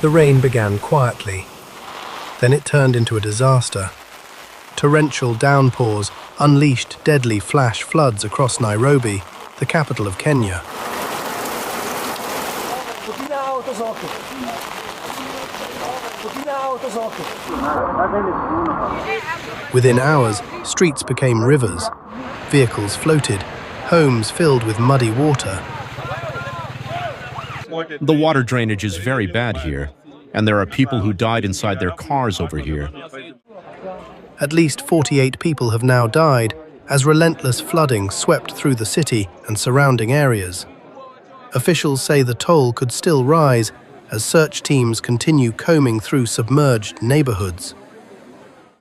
The rain began quietly. Then it turned into a disaster. Torrential downpours unleashed deadly flash floods across Nairobi, the capital of Kenya. Within hours, streets became rivers, vehicles floated, homes filled with muddy water. The water drainage is very bad here, and there are people who died inside their cars over here. At least 48 people have now died as relentless flooding swept through the city and surrounding areas. Officials say the toll could still rise as search teams continue combing through submerged neighborhoods.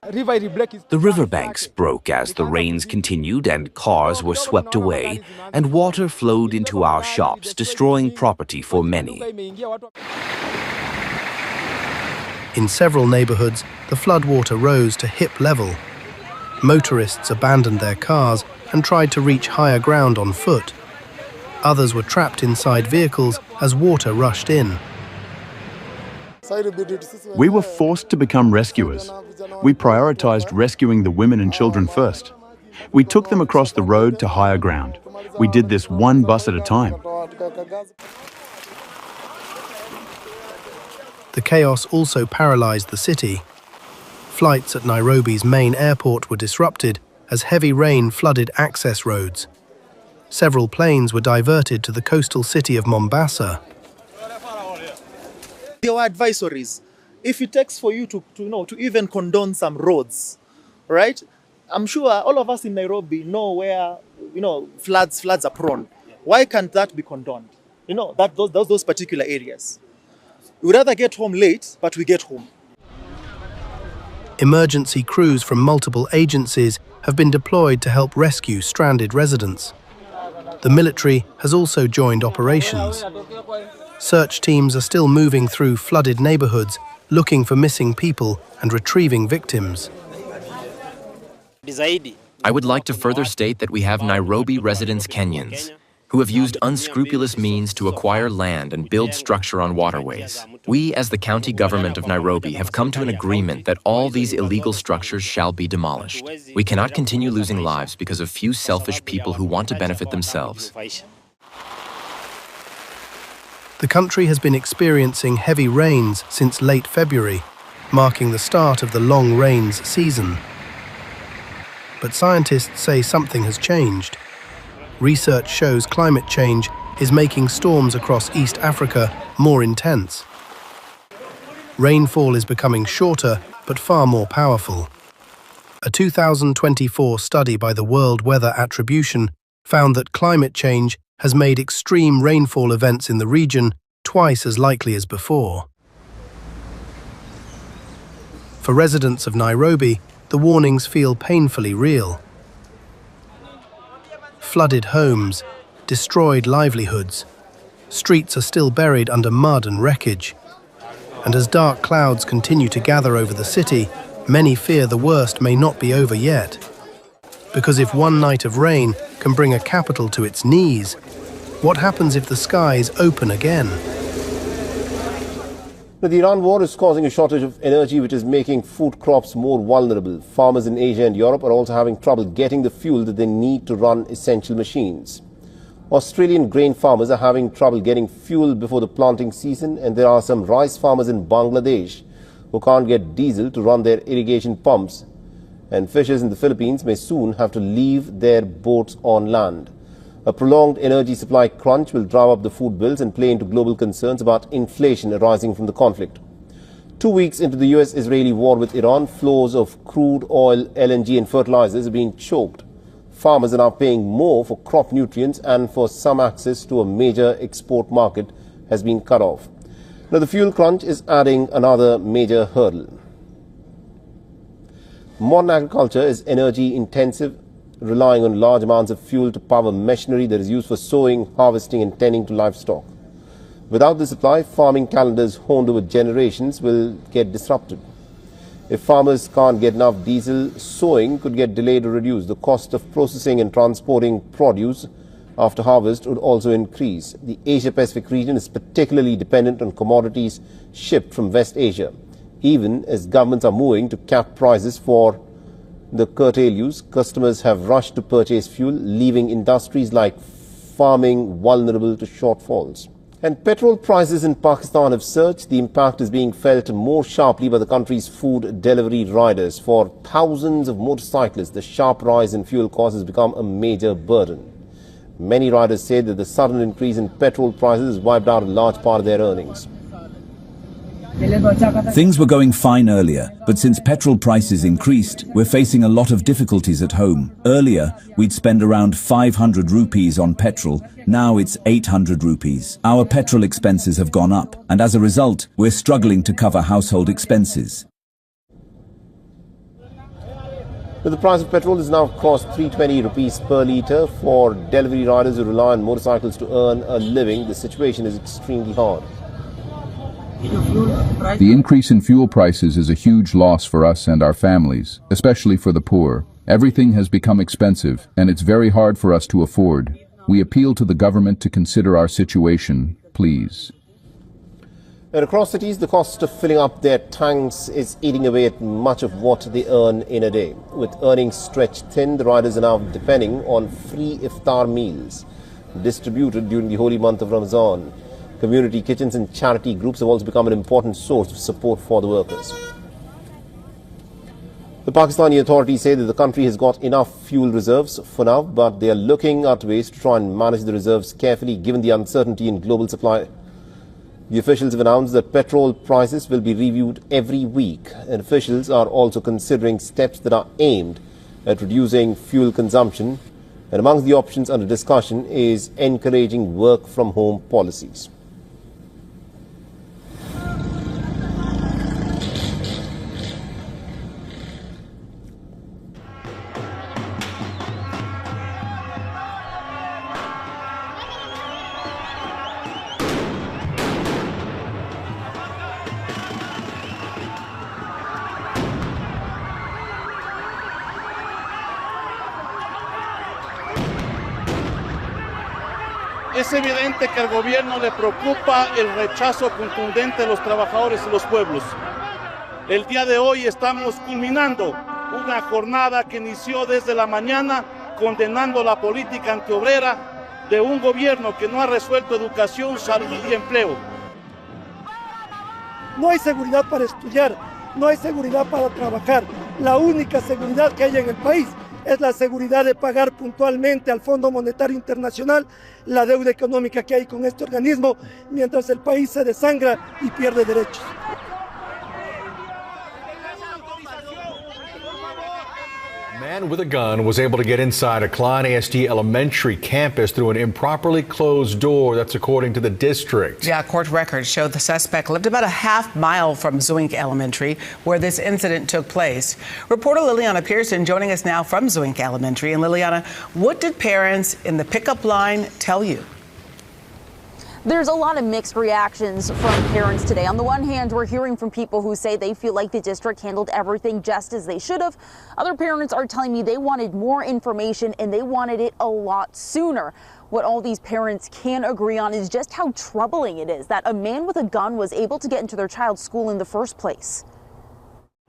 The riverbanks broke as the rains continued and cars were swept away, and water flowed into our shops, destroying property for many. In several neighborhoods, the floodwater rose to hip level. Motorists abandoned their cars and tried to reach higher ground on foot. Others were trapped inside vehicles as water rushed in. We were forced to become rescuers. We prioritized rescuing the women and children first. We took them across the road to higher ground. We did this one bus at a time. The chaos also paralyzed the city. Flights at Nairobi's main airport were disrupted as heavy rain flooded access roads. Several planes were diverted to the coastal city of Mombasa. There were advisories. If it takes for you to even condone some roads, right? I'm sure all of us in Nairobi know where, floods are prone. Why can't that be condoned? Those particular areas. We'd rather get home late, but we get home. Emergency crews from multiple agencies have been deployed to help rescue stranded residents. The military has also joined operations. Search teams are still moving through flooded neighborhoods, looking for missing people and retrieving victims. I would like to further state that we have Nairobi residents Kenyans who have used unscrupulous means to acquire land and build structure on waterways. We, as the county government of Nairobi, have come to an agreement that all these illegal structures shall be demolished. We cannot continue losing lives because of few selfish people who want to benefit themselves. The country has been experiencing heavy rains since late February, marking the start of the long rains season. But scientists say something has changed. Research shows climate change is making storms across East Africa more intense. Rainfall is becoming shorter but far more powerful. A 2024 study by the World Weather Attribution found that climate change has made extreme rainfall events in the region twice as likely as before. For residents of Nairobi, the warnings feel painfully real. Flooded homes, destroyed livelihoods. Streets are still buried under mud and wreckage. And as dark clouds continue to gather over the city, many fear the worst may not be over yet. Because if one night of rain can bring a capital to its knees, what happens if the skies open again? The Iran war is causing a shortage of energy, which is making food crops more vulnerable. Farmers in Asia and Europe are also having trouble getting the fuel that they need to run essential machines. Australian grain farmers are having trouble getting fuel before the planting season, and there are some rice farmers in Bangladesh who can't get diesel to run their irrigation pumps. And fishers in the Philippines may soon have to leave their boats on land. A prolonged energy supply crunch will drive up the food bills and play into global concerns about inflation arising from the conflict. 2 weeks into the US-Israeli war with Iran, flows of crude oil, LNG and fertilizers are being choked. Farmers are now paying more for crop nutrients, and for some access to a major export market has been cut off. Now the fuel crunch is adding another major hurdle. Modern agriculture is energy intensive, relying on large amounts of fuel to power machinery that is used for sowing, harvesting and tending to livestock. Without the supply, farming calendars honed over generations will get disrupted. If farmers can't get enough diesel, sowing could get delayed or reduced. The cost of processing and transporting produce after harvest would also increase. The Asia-Pacific region is particularly dependent on commodities shipped from West Asia, even as governments are moving to cap prices for the curtail use. Customers have rushed to purchase fuel, leaving industries like farming vulnerable to shortfalls. And petrol prices in Pakistan have surged. The impact is being felt more sharply by the country's food delivery riders. For thousands of motorcyclists, the sharp rise in fuel costs has become a major burden. Many riders say that the sudden increase in petrol prices has wiped out a large part of their earnings. Things were going fine earlier, but since petrol prices increased, we're facing a lot of difficulties at home. Earlier, we'd spend around 500 rupees on petrol. Now it's 800 rupees. Our petrol expenses have gone up, and as a result, we're struggling to cover household expenses. But the price of petrol has now crossed 320 rupees per litre. For delivery riders who rely on motorcycles to earn a living, the situation is extremely hard. The increase in fuel prices is a huge loss for us and our families, especially for the poor. Everything has become expensive, and it's very hard for us to afford. We appeal to the government to consider our situation, please. And across cities, the cost of filling up their tanks is eating away at much of what they earn in a day. With earnings stretched thin, the riders are now depending on free iftar meals distributed during the holy month of Ramadan. Community kitchens and charity groups have also become an important source of support for the workers. The Pakistani authorities say that the country has got enough fuel reserves for now, but they are looking at ways to try and manage the reserves carefully given the uncertainty in global supply. The officials have announced that petrol prices will be reviewed every week, and officials are also considering steps that are aimed at reducing fuel consumption. And amongst the options under discussion is encouraging work from home policies. Es evidente que al gobierno le preocupa el rechazo contundente de los trabajadores y los pueblos. El día de hoy estamos culminando una jornada que inició desde la mañana condenando la política antiobrera de un gobierno que no ha resuelto educación, salud y empleo. No hay seguridad para estudiar, no hay seguridad para trabajar. La única seguridad que hay en el país es la seguridad de pagar puntualmente al Fondo Monetario Internacional la deuda económica que hay con este organismo, mientras el país se desangra y pierde derechos. A man with a gun was able to get inside a Klein ASD elementary campus through an improperly closed door. That's according to the district. Yeah, court records show the suspect lived about a half mile from Zwink Elementary, where this incident took place. Reporter Liliana Pearson joining us now from Zwink Elementary. And Liliana, what did parents in the pickup line tell you? There's a lot of mixed reactions from parents today. On the one hand, we're hearing from people who say they feel like the district handled everything just as they should have. Other parents are telling me they wanted more information and they wanted it a lot sooner. What all these parents can agree on is just how troubling it is that a man with a gun was able to get into their child's school in the first place.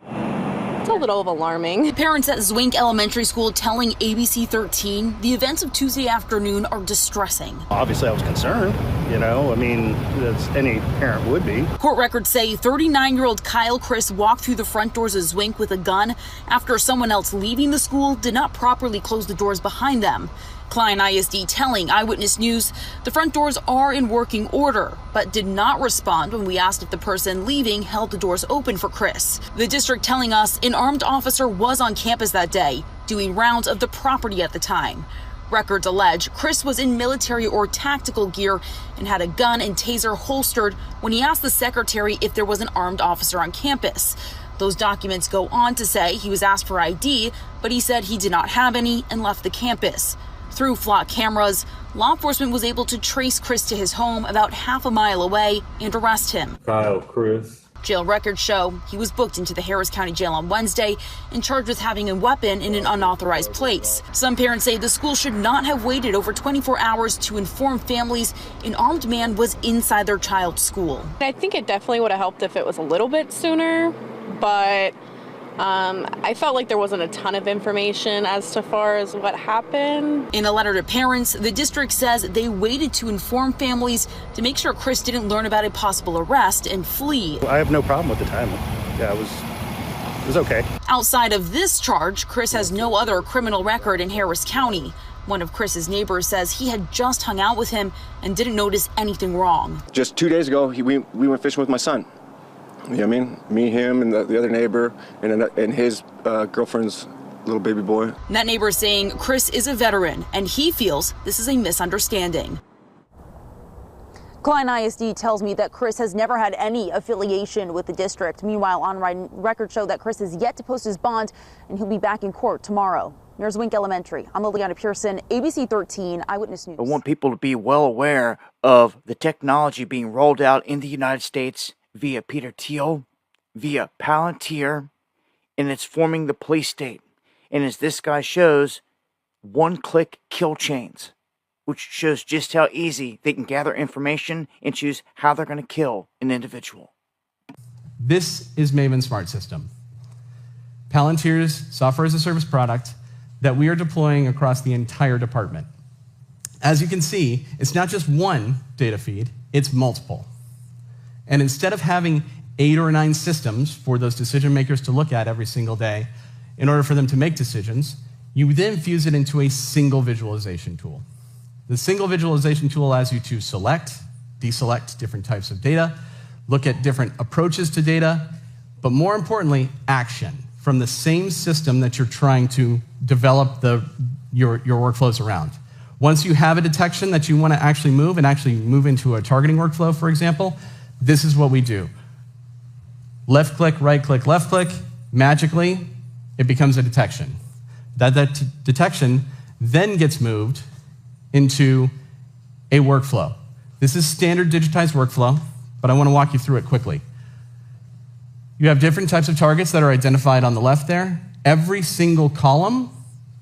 It's a little alarming. Parents at Zwink Elementary School telling ABC 13 the events of Tuesday afternoon are distressing. Obviously, I was concerned, as any parent would be. Court records say 39-year-old Kyle Chris walked through the front doors of Zwink with a gun after someone else leaving the school did not properly close the doors behind them. Klein ISD telling Eyewitness News the front doors are in working order, but did not respond when we asked if the person leaving held the doors open for Chris. The district telling us an armed officer was on campus that day, doing rounds of the property at the time. Records allege Chris was in military or tactical gear and had a gun and taser holstered when he asked the secretary if there was an armed officer on campus. Those documents go on to say he was asked for ID, but he said he did not have any and left the campus. Through flock cameras, law enforcement was able to trace Chris to his home about half a mile away and arrest him. Kyle Chris Jail records show he was booked into the Harris County Jail on Wednesday and charged with having a weapon in an unauthorized place. Some parents say the school should not have waited over 24 hours to inform families an armed man was inside their child's school. I think it definitely would have helped if it was a little bit sooner, but I felt like there wasn't a ton of information as to far as what happened. In a letter to parents, the district says they waited to inform families to make sure Chris didn't learn about a possible arrest and flee. I have no problem with the timing. Yeah, it was okay. Outside of this charge, Chris has no other criminal record in Harris County. One of Chris's neighbors says he had just hung out with him and didn't notice anything wrong. Just 2 days ago, we went fishing with my son. You know what I mean? Me, him, and the other neighbor, and his girlfriend's little baby boy. That neighbor saying Chris is a veteran, and he feels this is a misunderstanding. Klein ISD tells me that Chris has never had any affiliation with the district. Meanwhile, on record show that Chris is yet to post his bond, and he'll be back in court tomorrow. Near Zwink Elementary, I'm Liliana Pearson, ABC 13 Eyewitness News. I want people to be well aware of the technology being rolled out in the United States via Peter Thiel, via Palantir, and it's forming the police state. And as this guy shows, one-click kill chains, which shows just how easy they can gather information and choose how they're going to kill an individual. This is Maven Smart System, Palantir's software as a service product that we are deploying across the entire department. As you can see, it's not just one data feed, it's multiple. And instead of having 8 or 9 systems for those decision makers to look at every single day in order for them to make decisions, you then fuse it into a single visualization tool. The single visualization tool allows you to select, deselect different types of data, look at different approaches to data, but more importantly, action from the same system that you're trying to develop your workflows around. Once you have a detection that you want to actually move into a targeting workflow, for example, this is what we do. Left click, right click, left click, magically, it becomes a detection. That detection then gets moved into a workflow. This is standard digitized workflow, but I want to walk you through it quickly. You have different types of targets that are identified on the left there. Every single column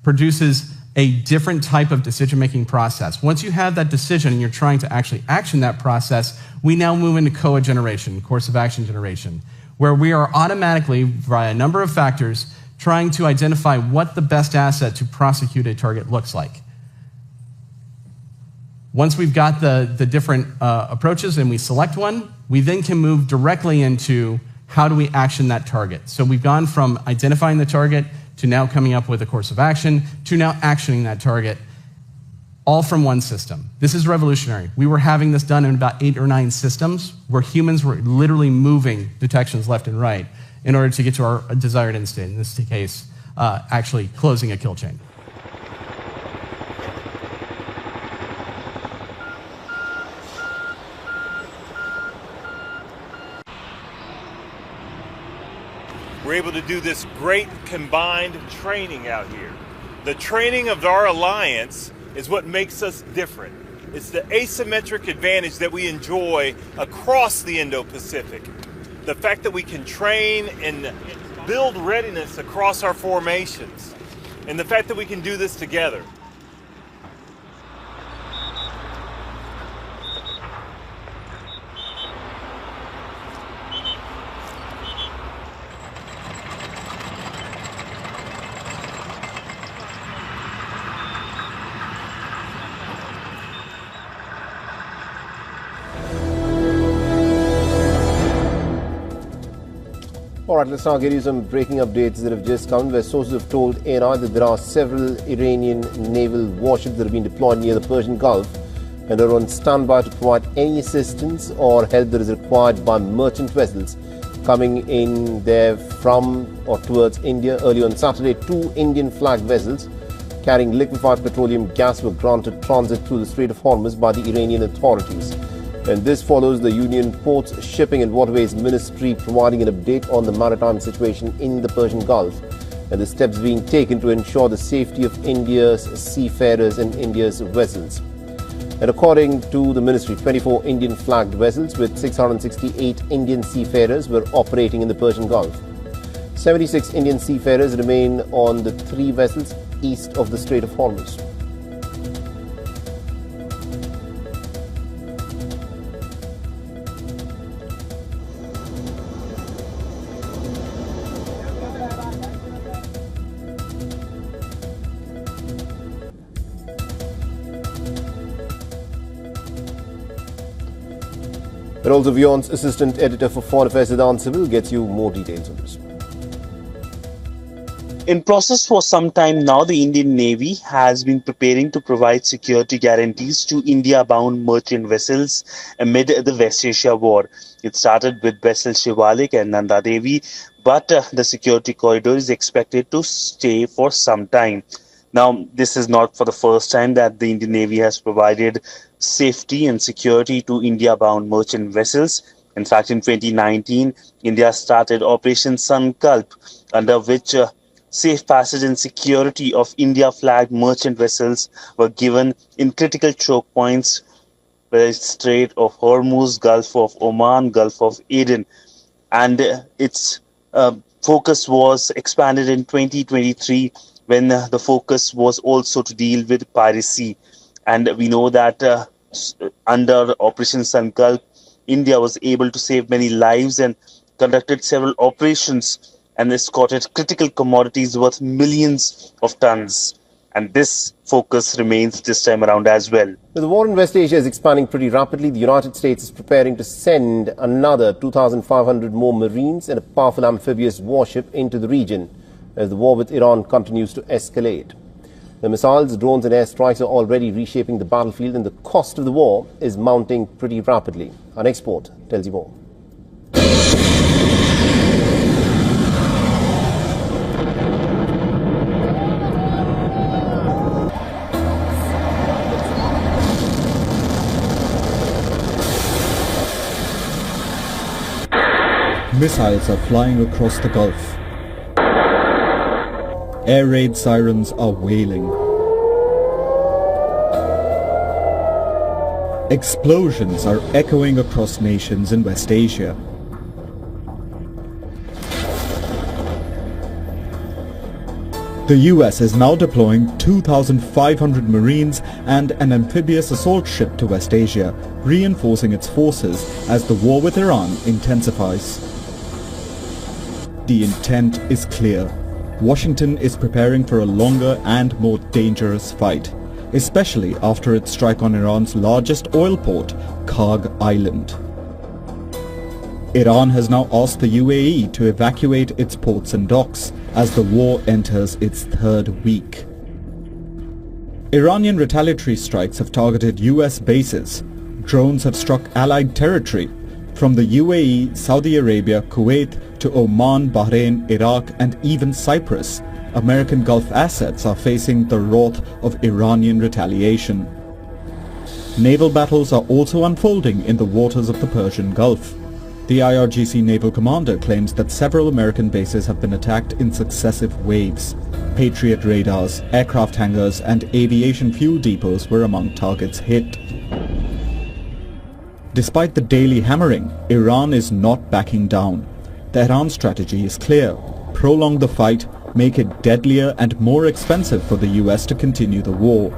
produces a different type of decision-making process. Once you have that decision and you're trying to actually action that process, we now move into COA generation, course of action generation, where we are automatically, via a number of factors, trying to identify what the best asset to prosecute a target looks like. Once we've got the different approaches and we select one, we then can move directly into how do we action that target. So we've gone from identifying the target to now coming up with a course of action, to now actioning that target, all from one system. This is revolutionary. We were having this done in about 8 or 9 systems where humans were literally moving detections left and right in order to get to our desired end state, in this case, actually closing a kill chain. We're able to do this great combined training out here. The training of our alliance is what makes us different. It's the asymmetric advantage that we enjoy across the Indo-Pacific. The fact that we can train and build readiness across our formations, and the fact that we can do this together. All right, let's now get you some breaking updates that have just come, where sources have told ANI that there are several Iranian naval warships that have been deployed near the Persian Gulf and are on standby to provide any assistance or help that is required by merchant vessels coming in there from or towards India. Early on Saturday, 2 Indian-flagged vessels carrying liquefied petroleum gas were granted transit through the Strait of Hormuz by the Iranian authorities. And this follows the Union Ports, Shipping and Waterways Ministry providing an update on the maritime situation in the Persian Gulf and the steps being taken to ensure the safety of India's seafarers and India's vessels. And according to the ministry, 24 Indian flagged vessels with 668 Indian seafarers were operating in the Persian Gulf. 76 Indian seafarers remain on the 3 vessels east of the Strait of Hormuz. And also WION's assistant editor for Foreign Affairs, Siddhant Civil, gets you more details on this. In process for some time now, the Indian Navy has been preparing to provide security guarantees to India-bound merchant vessels amid the West Asia war. It started with vessel Shivalik and Nanda Devi, but the security corridor is expected to stay for some time. Now, this is not for the first time that the Indian Navy has provided safety and security to India-bound merchant vessels. In fact, in 2019, India started Operation Sankalp, under which safe passage and security of India-flagged merchant vessels were given in critical choke points, whether it's Strait of Hormuz, Gulf of Oman, Gulf of Aden. And its focus was expanded in 2023 when the focus was also to deal with piracy. And we know that under Operation Sankalp, India was able to save many lives and conducted several operations and escorted critical commodities worth millions of tons. And this focus remains this time around as well. The war in West Asia is expanding pretty rapidly. The United States is preparing to send another 2,500 more Marines and a powerful amphibious warship into the region as the war with Iran continues to escalate. The missiles, drones and airstrikes are already reshaping the battlefield, and the cost of the war is mounting pretty rapidly. Our next report tells you more. Missiles are flying across the Gulf. Air raid sirens are wailing. Explosions are echoing across nations in West Asia. The US is now deploying 2,500 Marines and an amphibious assault ship to West Asia, reinforcing its forces as the war with Iran intensifies. The intent is clear. Washington is preparing for a longer and more dangerous fight, especially after its strike on Iran's largest oil port, Karg Island. Iran has now asked the UAE to evacuate its ports and docks as the war enters its 3rd week. Iranian retaliatory strikes have targeted US bases. Drones have struck allied territory, from the UAE, Saudi Arabia, Kuwait to Oman, Bahrain, Iraq and even Cyprus. American Gulf assets are facing the wrath of Iranian retaliation. Naval battles are also unfolding in the waters of the Persian Gulf. The IRGC naval commander claims that several American bases have been attacked in successive waves. Patriot radars, aircraft hangars and aviation fuel depots were among targets hit. Despite the daily hammering, Iran is not backing down. Tehran's strategy is clear: prolong the fight, make it deadlier and more expensive for the US to continue the war.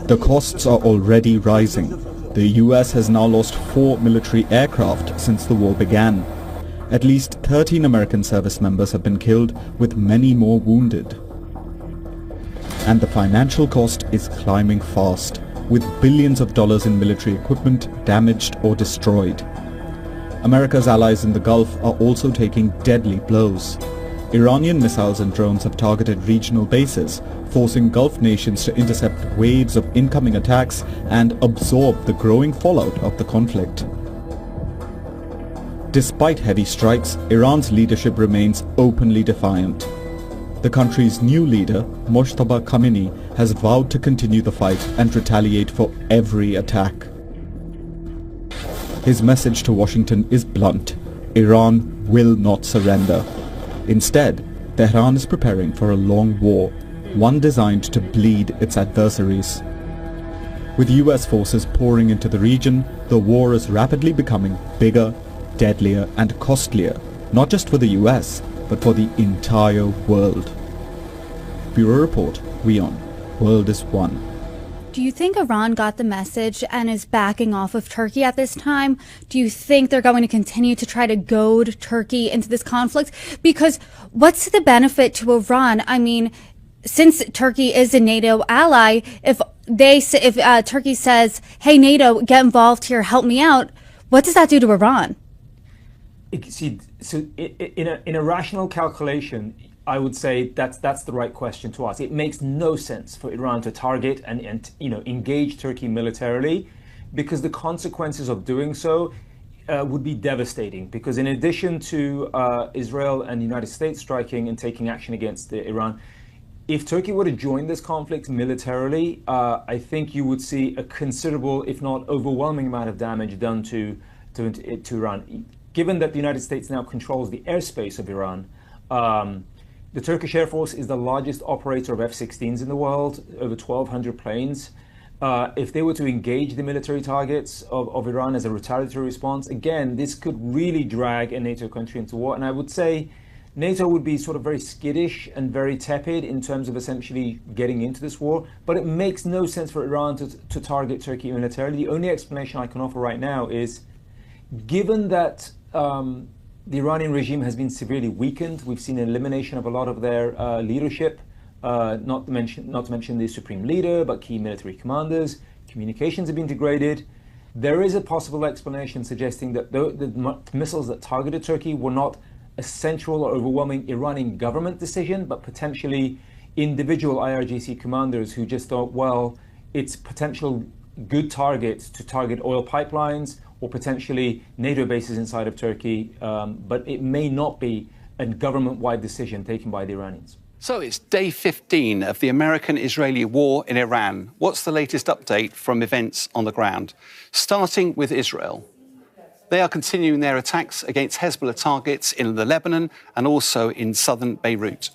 The costs are already rising. The US has now lost 4 military aircraft since the war began. At least 13 American service members have been killed, with many more wounded. And the financial cost is climbing fast, with billions of dollars in military equipment damaged or destroyed. America's allies in the Gulf are also taking deadly blows. Iranian missiles and drones have targeted regional bases, forcing Gulf nations to intercept waves of incoming attacks and absorb the growing fallout of the conflict. Despite heavy strikes, Iran's leadership remains openly defiant. The country's new leader, Mojtaba Khamenei, has vowed to continue the fight and retaliate for every attack. His message to Washington is blunt: Iran will not surrender. Instead, Tehran is preparing for a long war, one designed to bleed its adversaries. With US forces pouring into the region, the war is rapidly becoming bigger, deadlier and costlier, not just for the US, but for the entire world. Bureau Report, WION, World is One. Do you think Iran got the message and is backing off of Turkey at this time? Do you think they're going to continue to try to goad Turkey into this conflict? Because what's the benefit to Iran? I mean, since Turkey is a NATO ally, if Turkey says, hey, NATO, get involved here, help me out, what does that do to Iran? See, so in a rational calculation, I would say that's the right question to ask. It makes no sense for Iran to target and engage Turkey militarily, because the consequences of doing so would be devastating. Because in addition to Israel and the United States striking and taking action against Iran, if Turkey were to join this conflict militarily, I think you would see a considerable, if not overwhelming, amount of damage done to Iran. Given that the United States now controls the airspace of Iran, the Turkish Air Force is the largest operator of F-16s in the world, over 1,200 planes. If they were to engage the military targets of Iran as a retaliatory response, again, this could really drag a NATO country into war. And I would say NATO would be sort of very skittish and very tepid in terms of essentially getting into this war. But it makes no sense for Iran to target Turkey militarily. The only explanation I can offer right now is, given that the Iranian regime has been severely weakened, we've seen an elimination of a lot of their leadership, not to mention the supreme leader, but key military commanders. Communications have been degraded. There is a possible explanation suggesting that the missiles that targeted Turkey were not a central or overwhelming Iranian government decision, but potentially individual IRGC commanders who just thought, well, it's potential good targets to target oil pipelines or potentially NATO bases inside of Turkey, but it may not be a government-wide decision taken by the Iranians. So it's day 15 of the American-Israeli war in Iran. What's the latest update from events on the ground? Starting with Israel. They are continuing their attacks against Hezbollah targets in the Lebanon and also in southern Beirut.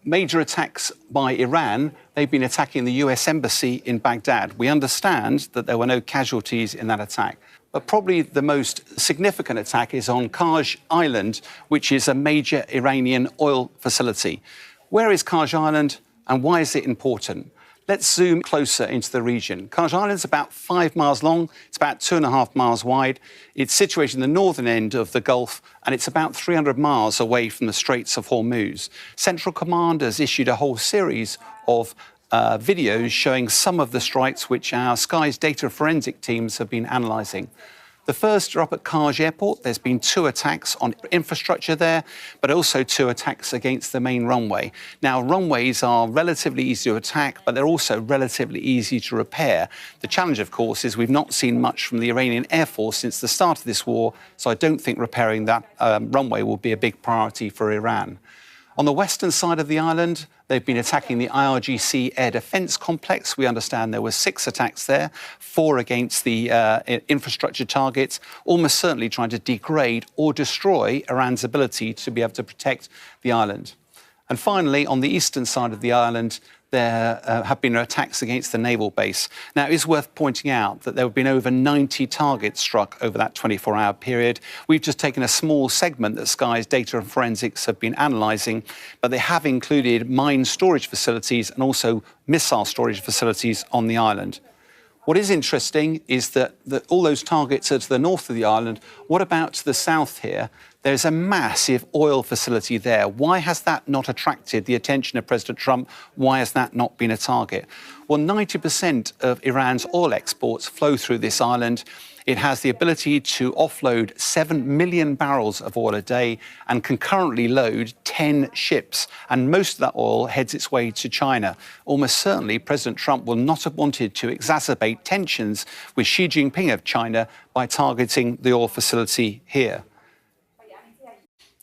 Major attacks by Iran, they've been attacking the US embassy in Baghdad. We understand that there were no casualties in that attack. But probably the most significant attack is on Kaj Island, which is a major Iranian oil facility. Where is Kaj Island and why is it important? Let's zoom closer into the region. Kaj Island is about 5 miles long. It's about 2.5 miles wide. It's situated in the northern end of the Gulf, and it's about 300 miles away from the Straits of Hormuz. Central Command has issued a whole series of videos showing some of the strikes which our Skies data forensic teams have been analysing. The first are up at Kaj Airport. There's been 2 attacks on infrastructure there, but also 2 attacks against the main runway. Now, runways are relatively easy to attack, but they're also relatively easy to repair. The challenge, of course, is we've not seen much from the Iranian Air Force since the start of this war, so I don't think repairing that runway will be a big priority for Iran. On the western side of the island, they've been attacking the IRGC air defence complex. We understand there were 6 attacks there, 4 against the infrastructure targets, almost certainly trying to degrade or destroy Iran's ability to be able to protect the island. And finally, on the eastern side of the island, there have been attacks against the naval base. Now, it is worth pointing out that there have been over 90 targets struck over that 24-hour period. We've just taken a small segment that Skies Data and Forensics have been analysing, but they have included mine storage facilities and also missile storage facilities on the island. What is interesting is that all those targets are to the north of the island. What about to the south here? There's a massive oil facility there. Why has that not attracted the attention of President Trump? Why has that not been a target? Well, 90% of Iran's oil exports flow through this island. It has the ability to offload 7 million barrels of oil a day and can currently load 10 ships. And most of that oil heads its way to China. Almost certainly, President Trump will not have wanted to exacerbate tensions with Xi Jinping of China by targeting the oil facility here.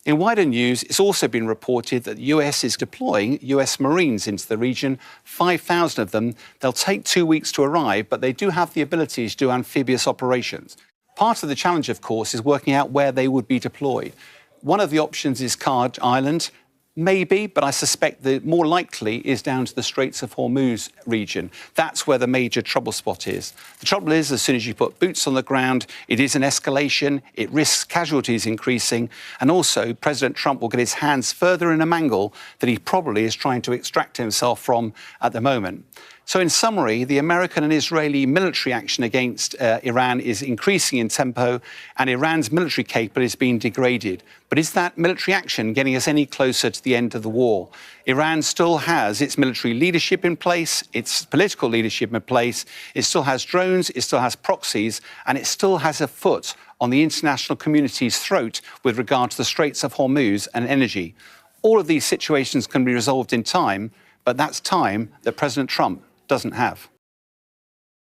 In wider news, it's also been reported that the US is deploying US Marines into the region, 5,000 of them. They'll take 2 weeks to arrive, but they do have the ability to do amphibious operations. Part of the challenge, of course, is working out where they would be deployed. One of the options is Kaj Island. Maybe, but I suspect the more likely is down to the Straits of Hormuz region. That's where the major trouble spot is. The trouble is, as soon as you put boots on the ground, it is an escalation, it risks casualties increasing, and also President Trump will get his hands further in a mangle that he probably is trying to extract himself from at the moment. So in summary, the American and Israeli military action against Iran is increasing in tempo, and Iran's military capability is being degraded. But is that military action getting us any closer to the end of the war? Iran still has its military leadership in place, its political leadership in place, it still has drones, it still has proxies, and it still has a foot on the international community's throat with regard to the Straits of Hormuz and energy. All of these situations can be resolved in time, but that's time that President Trump doesn't have.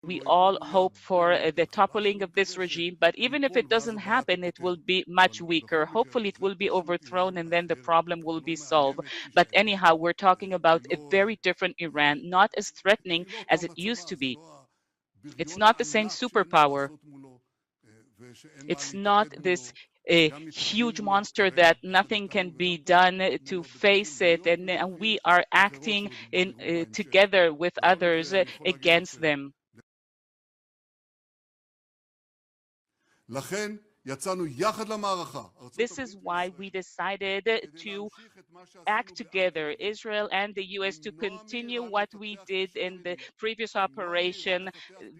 We all hope for the toppling of this regime, but even if it doesn't happen, it will be much weaker. Hopefully it will be overthrown and then the problem will be solved. But anyhow, we're talking about a very different Iran, not as threatening as it used to be. It's not the same superpower. It's not this a huge monster that nothing can be done to face it, and we are acting together with others against them. This is why we decided to act together, Israel and the U.S., to continue what we did in the previous operation,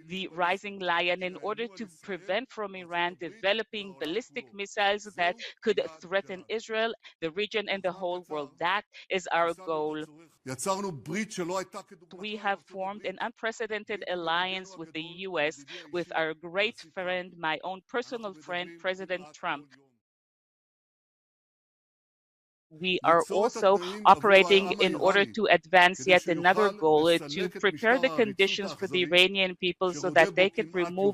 the Rising Lion, in order to prevent from Iran developing ballistic missiles that could threaten Israel, the region, and the whole world. That is our goal. We have formed an unprecedented alliance with the U.S., with our great friend, my own personal friend, President Trump. We are also operating in order to advance yet another goal, to prepare the conditions for the Iranian people so that they can remove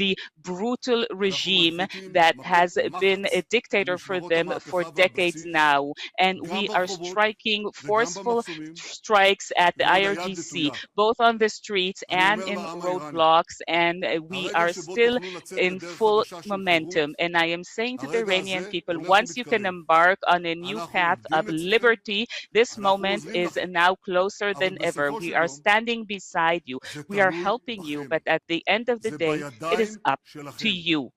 the brutal regime that has been a dictator for them for decades now. And we are striking forceful strikes at the IRGC, both on the streets and in roadblocks, and we are still in full momentum. And I am saying to the Iranian people, once you can embark on a new path of liberty, this moment is now closer than ever. We are standing beside you. We are helping you, but at the end of the day, it is up to you.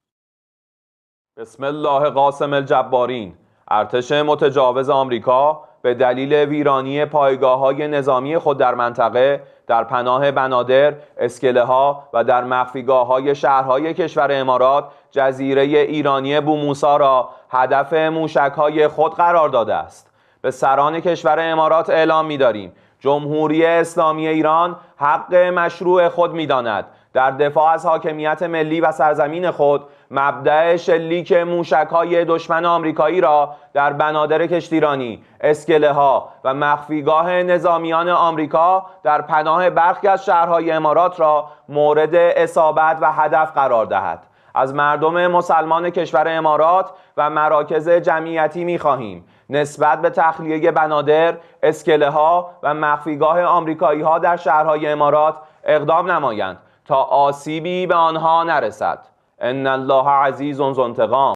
بسم الله قاسم الجبارین. ارتش متجاوز آمریکا به دلیل ویرانی پایگاه‌های نظامی خود در منطقه، در پناه بنادر، اسکله‌ها و در مخفیگاه‌های شهرهای کشور امارات، جزیره ایرانی بوموسا را هدف موشک‌های خود قرار داده است. به سران کشور امارات اعلام می‌داریم جمهوری اسلامی ایران حق مشروع خود می‌داند در دفاع از حاکمیت ملی و سرزمین خود مبدأ شلیک موشک‌های دشمن آمریکایی را در بنادر کشتیرانی، اسکله‌ها و مخفیگاه نظامیان آمریکا در پناه برخی از شهرهای امارات را مورد اصابت و هدف قرار دهد. از مردم مسلمان کشور امارات و مراکز جمعیتی می‌خواهیم نسبت به تخلیه بنادر، اسکله‌ها و مخفیگاه آمریکایی‌ها در شهرهای امارات اقدام نمایند تا آسیبی به آنها نرسد. ان الله عزیز ذو انتقام.